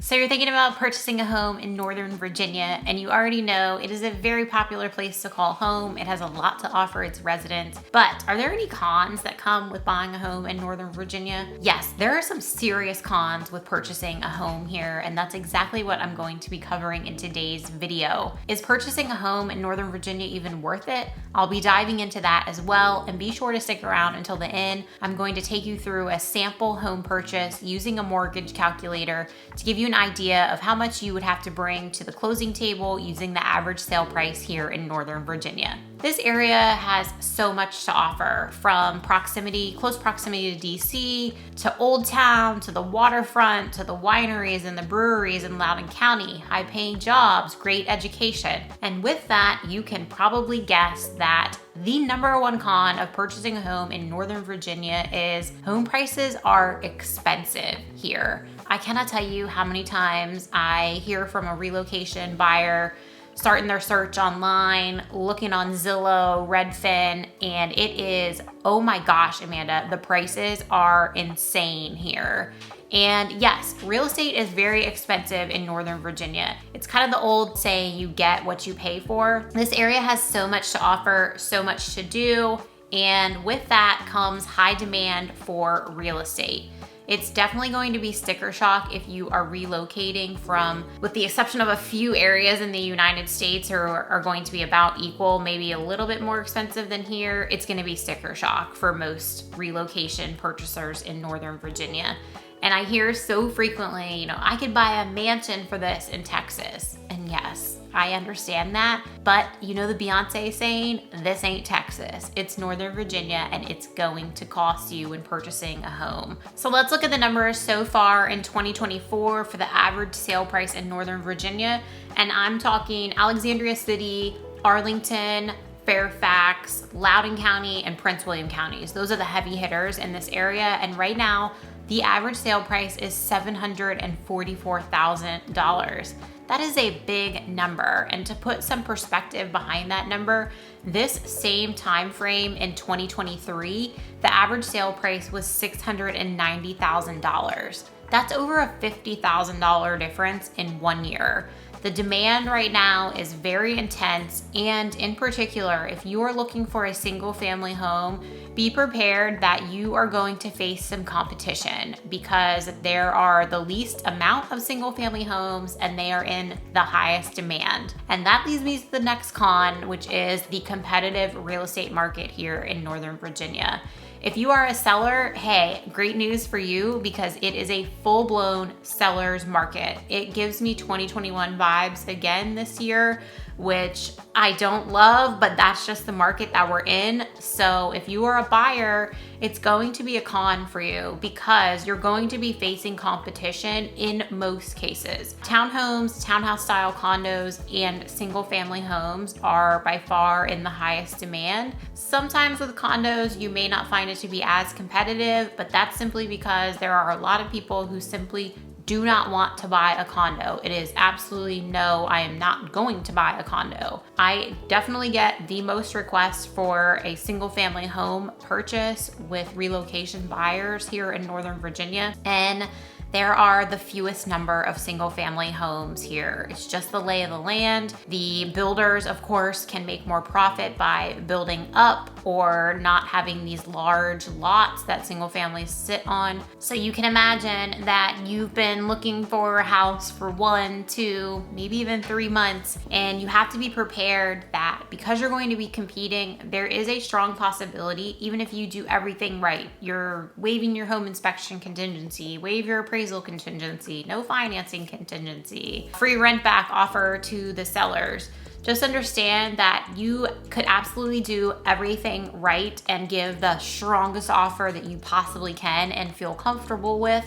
So you're thinking about purchasing a home in Northern Virginia, and you already know it is a very popular place to call home. It has a lot to offer its residents. But are there any cons that come with buying a home in Northern Virginia? Yes, there are some serious cons with purchasing a home here, and that's exactly what I'm going to be covering in today's video. Is purchasing a home in Northern Virginia even worth it? I'll be diving into that as well, and be sure to stick around until the end. I'm going to take you through a sample home purchase using a mortgage calculator to give you an idea of how much you would have to bring to the closing table using the average sale price here in Northern Virginia. This area has so much to offer, from close proximity to DC, to Old Town, to the waterfront, to the wineries and the breweries in Loudoun County, high-paying jobs, great education. And with that, you can probably guess that the number one con of purchasing a home in Northern Virginia is home prices are expensive here. I cannot tell you how many times I hear from a relocation buyer starting their search online, looking on Zillow, Redfin, and it is, oh my gosh, Amanda, the prices are insane here. And yes, real estate is very expensive in Northern Virginia. It's kind of the old saying, you get what you pay for. This area has so much to offer, so much to do, and with that comes high demand for real estate. It's definitely going to be sticker shock if you are relocating from, with the exception of a few areas in the United States are going to be about equal, maybe a little bit more expensive than here. It's gonna be sticker shock for most relocation purchasers in Northern Virginia. And I hear so frequently, I could buy a mansion for this in Texas. And yes, I understand that, but you know the Beyonce saying, this ain't Texas, it's Northern Virginia, and it's going to cost you when purchasing a home. So let's look at the numbers so far in 2024 for the average sale price in Northern Virginia. And I'm talking Alexandria City, Arlington, Fairfax, Loudoun County, and Prince William counties. Those are the heavy hitters in this area. And right now, the average sale price is $744,000. That is a big number. And to put some perspective behind that number, this same time frame in 2023, the average sale price was $690,000. That's over a $50,000 difference in 1 year. The demand right now is very intense, and in particular, if you are looking for a single family home, be prepared that you are going to face some competition because there are the least amount of single family homes and they are in the highest demand. And that leads me to the next con, which is the competitive real estate market here in Northern Virginia. If you are a seller, hey, great news for you because it is a full-blown seller's market. It gives me 2021 vibes again this year, which I don't love, but that's just the market that we're in. So if you are a buyer, it's going to be a con for you because you're going to be facing competition in most cases. Townhomes, townhouse style condos, and single family homes are by far in the highest demand. Sometimes with condos, you may not find it to be as competitive, but that's simply because there are a lot of people who simply do not want to buy a condo. It is absolutely no, I am not going to buy a condo. I definitely get the most requests for a single family home purchase with relocation buyers here in Northern Virginia. And there are the fewest number of single family homes here. It's just the lay of the land. The builders, of course, can make more profit by building up or not having these large lots that single families sit on. So you can imagine that you've been looking for a house for 1, 2, maybe even 3 months, and you have to be prepared that because you're going to be competing, there is a strong possibility, even if you do everything right, you're waiving your home inspection contingency, waive your appraisal contingency, no financing contingency, free rent back offer to the sellers. Just understand that you could absolutely do everything right and give the strongest offer that you possibly can and feel comfortable with.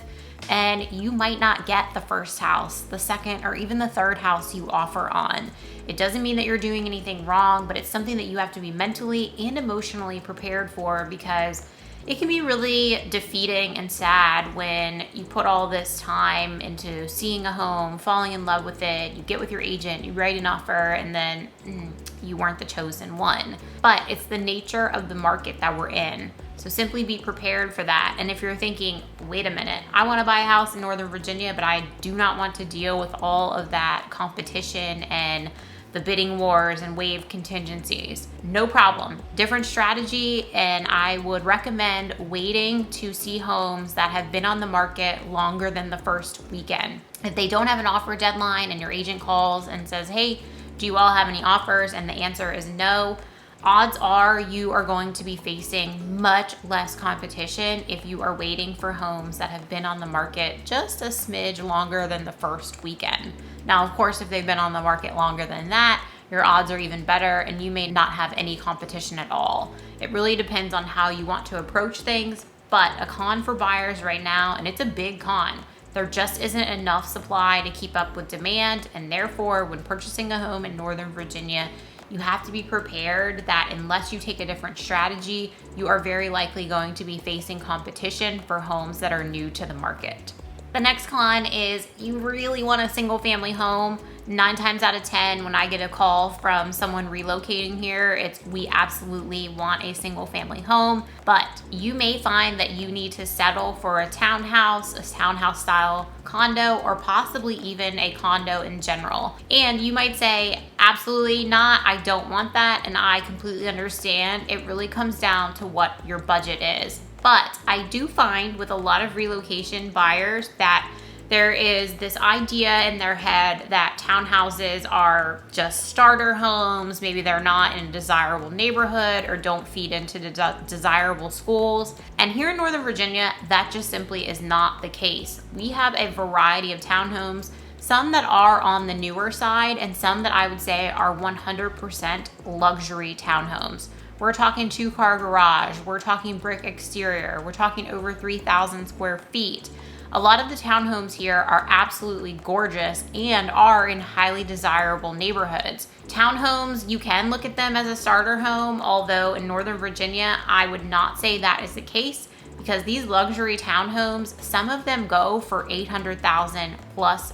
And you might not get the first house, the second, or even the third house you offer on. It doesn't mean that you're doing anything wrong, but it's something that you have to be mentally and emotionally prepared for because it can be really defeating and sad when you put all this time into seeing a home, falling in love with it, you get with your agent, you write an offer, and then you weren't the chosen one. But it's the nature of the market that we're in. So simply be prepared for that. And if you're thinking, wait a minute, I want to buy a house in Northern Virginia, but I do not want to deal with all of that competition and the bidding wars and wave contingencies, no problem. Different strategy, and I would recommend waiting to see homes that have been on the market longer than the first weekend. If they don't have an offer deadline and your agent calls and says, hey, do you all have any offers? And the answer is no, odds are you are going to be facing much less competition if you are waiting for homes that have been on the market just a smidge longer than the first weekend. Now, of course, if they've been on the market longer than that, your odds are even better and you may not have any competition at all. It really depends on how you want to approach things, but a con for buyers right now, and it's a big con, there just isn't enough supply to keep up with demand, and therefore, when purchasing a home in Northern Virginia, you have to be prepared that unless you take a different strategy, you are very likely going to be facing competition for homes that are new to the market. The next con is you really want a single family home. 9 times out of 10, when I get a call from someone relocating here, it's we absolutely want a single family home, but you may find that you need to settle for a townhouse style condo, or possibly even a condo in general. And you might say, absolutely not, I don't want that, and I completely understand. It really comes down to what your budget is. But I do find with a lot of relocation buyers that there is this idea in their head that townhouses are just starter homes. Maybe they're not in a desirable neighborhood or don't feed into desirable schools. And here in Northern Virginia, that just simply is not the case. We have a variety of townhomes, some that are on the newer side and some that I would say are 100% luxury townhomes. We're talking 2-car garage, we're talking brick exterior, we're talking over 3,000 square feet. A lot of the townhomes here are absolutely gorgeous and are in highly desirable neighborhoods. Townhomes, you can look at them as a starter home, although in Northern Virginia, I would not say that is the case, because these luxury townhomes, some of them go for $800,000 plus.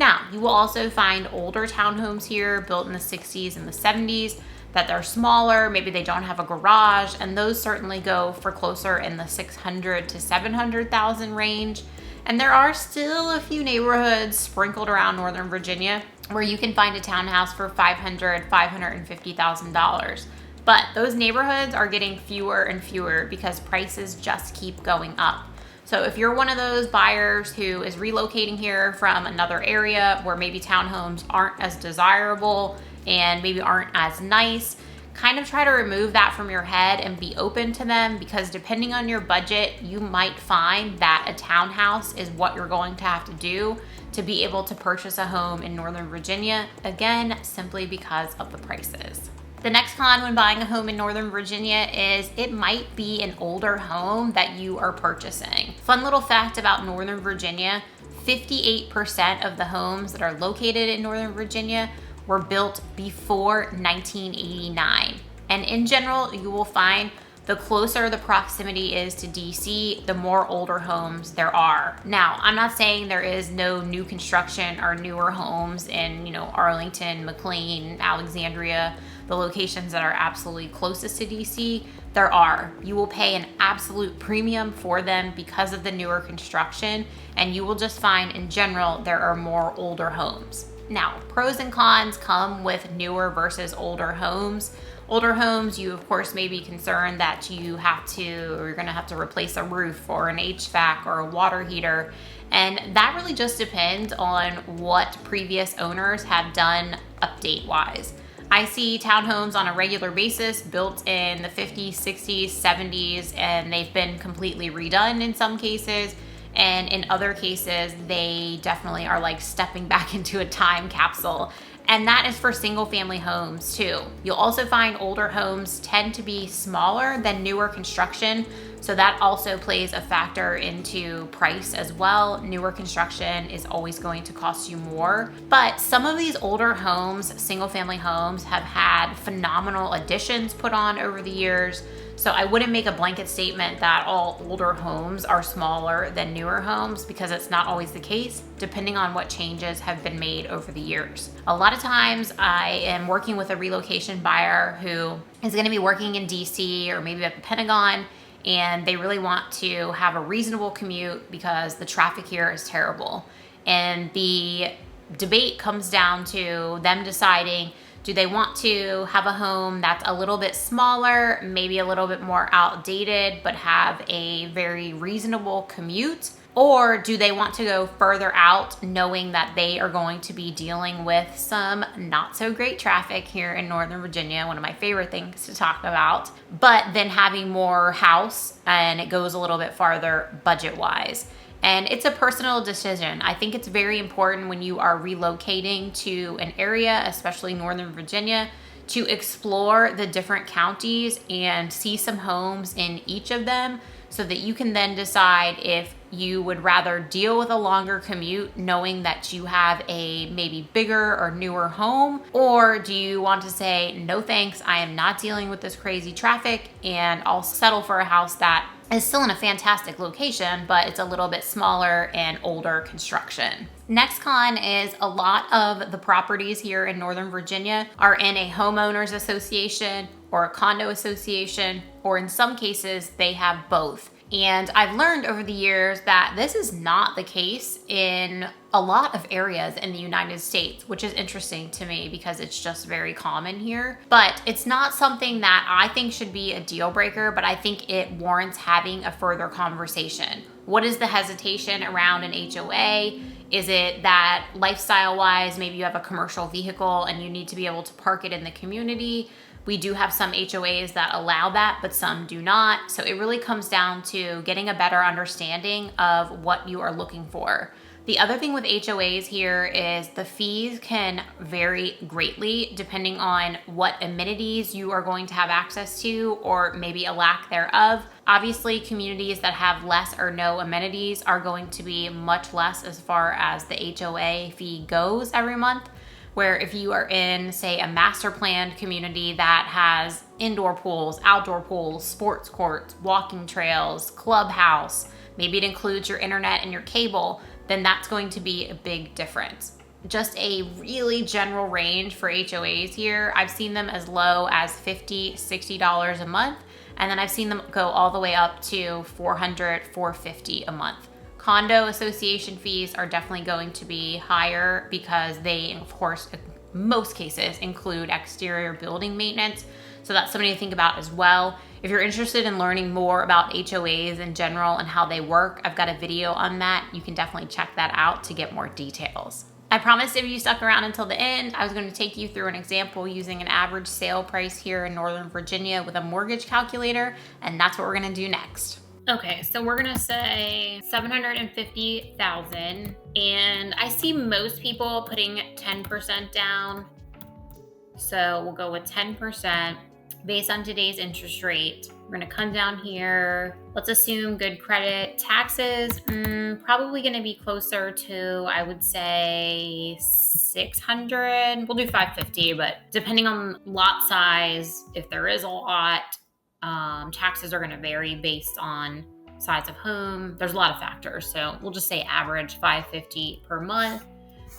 Now, you will also find older townhomes here built in the 60s and the 70s that they're smaller, maybe they don't have a garage, and those certainly go for closer in the $600,000 to $700,000 range. And there are still a few neighborhoods sprinkled around Northern Virginia where you can find a townhouse for $500,000, $550,000. But those neighborhoods are getting fewer and fewer because prices just keep going up. So if you're one of those buyers who is relocating here from another area where maybe townhomes aren't as desirable and maybe aren't as nice, kind of try to remove that from your head and be open to them, because depending on your budget, you might find that a townhouse is what you're going to have to do to be able to purchase a home in Northern Virginia, again, simply because of the prices. The next con when buying a home in Northern Virginia is it might be an older home that you are purchasing. Fun little fact about Northern Virginia, 58% of the homes that are located in Northern Virginia were built before 1989. And in general, you will find the closer the proximity is to DC, the more older homes there are. Now, I'm not saying there is no new construction or newer homes in, Arlington, McLean, Alexandria, the locations that are absolutely closest to DC. There are. You will pay an absolute premium for them because of the newer construction, and you will just find in general there are more older homes. Now, pros and cons come with newer versus older homes. Older homes, you of course may be concerned that you're gonna have to replace a roof or an HVAC or a water heater. And that really just depends on what previous owners have done update-wise. I see townhomes on a regular basis built in the 50s, 60s, 70s, and they've been completely redone in some cases. And in other cases, they definitely are like stepping back into a time capsule. And that is for single family homes too. You'll also find older homes tend to be smaller than newer construction. So that also plays a factor into price as well. Newer construction is always going to cost you more. But some of these older homes, single family homes, have had phenomenal additions put on over the years. So I wouldn't make a blanket statement that all older homes are smaller than newer homes, because it's not always the case, depending on what changes have been made over the years. A lot of times I am working with a relocation buyer who is going to be working in DC or maybe at the Pentagon, and they really want to have a reasonable commute because the traffic here is terrible. And the debate comes down to them deciding, do they want to have a home that's a little bit smaller, maybe a little bit more outdated, but have a very reasonable commute? Or do they want to go further out, knowing that they are going to be dealing with some not so great traffic here in Northern Virginia, one of my favorite things to talk about, but then having more house and it goes a little bit farther budget-wise? And it's a personal decision. I think it's very important when you are relocating to an area, especially Northern Virginia, to explore the different counties and see some homes in each of them, so that you can then decide if you would rather deal with a longer commute knowing that you have a maybe bigger or newer home, or do you want to say, no thanks, I am not dealing with this crazy traffic, and I'll settle for a house that is still in a fantastic location, but it's a little bit smaller and older construction. Next con is a lot of the properties here in Northern Virginia are in a homeowners association or a condo association, or in some cases they have both. And I've learned over the years that this is not the case in a lot of areas in the United States, which is interesting to me because it's just very common here. But it's not something that I think should be a deal breaker, but I think it warrants having a further conversation. What is the hesitation around an HOA? Is it that lifestyle-wise, maybe you have a commercial vehicle and you need to be able to park it in the community? We do have some HOAs that allow that, but some do not. So it really comes down to getting a better understanding of what you are looking for. The other thing with HOAs here is the fees can vary greatly depending on what amenities you are going to have access to, or maybe a lack thereof. Obviously, communities that have less or no amenities are going to be much less as far as the HOA fee goes every month. Where if you are in, say, a master planned community that has indoor pools, outdoor pools, sports courts, walking trails, clubhouse, maybe it includes your internet and your cable, then that's going to be a big difference. Just a really general range for HOAs here. I've seen them as low as $50, $60 a month, and then I've seen them go all the way up to $400, $450 a month. Condo association fees are definitely going to be higher because they, of course, in most cases include exterior building maintenance. So that's something to think about as well. If you're interested in learning more about HOAs in general and how they work, I've got a video on that. You can definitely check that out to get more details. I promised if you stuck around until the end, I was going to take you through an example using an average sale price here in Northern Virginia with a mortgage calculator, and that's what we're going to do next. Okay, so we're gonna say $750,000, and I see most people putting 10% down. So we'll go with 10% based on today's interest rate. We're gonna come down here. Let's assume good credit. Taxes, probably gonna be closer to, I would say, 600. We'll do 550, but depending on lot size, if there is a lot, taxes are going to vary based on size of home. There's a lot of factors, so we'll just say average $550 per month.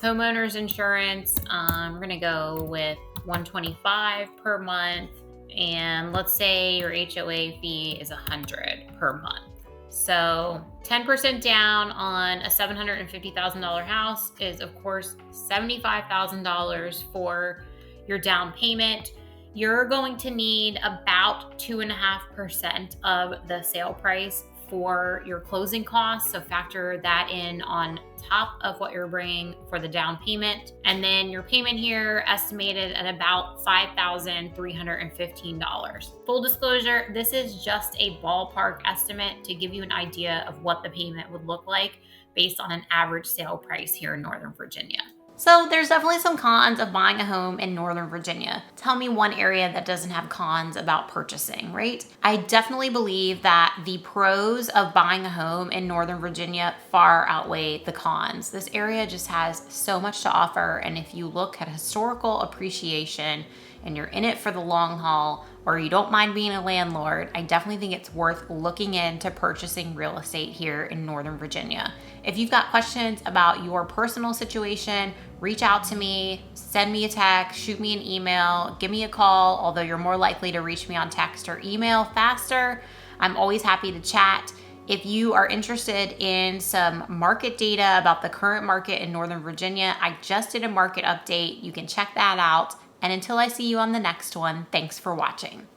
Homeowners insurance, we're going to go with $125 per month, and let's say your HOA fee is $100 per month. So 10% down on a $750,000 house is, of course, $75,000 for your down payment. You're going to need about 2.5% of the sale price for your closing costs. So factor that in on top of what you're bringing for the down payment. And then your payment here estimated at about $5,315. Full disclosure, this is just a ballpark estimate to give you an idea of what the payment would look like based on an average sale price here in Northern Virginia. So there's definitely some cons of buying a home in Northern Virginia. Tell me one area that doesn't have cons about purchasing, right? I definitely believe that the pros of buying a home in Northern Virginia far outweigh the cons. This area just has so much to offer, and if you look at historical appreciation and you're in it for the long haul, or you don't mind being a landlord, I definitely think it's worth looking into purchasing real estate here in Northern Virginia. If you've got questions about your personal situation, reach out to me, send me a text, shoot me an email, give me a call, although you're more likely to reach me on text or email faster. I'm always happy to chat. If you are interested in some market data about the current market in Northern Virginia, I just did a market update. You can check that out. And until I see you on the next one, thanks for watching.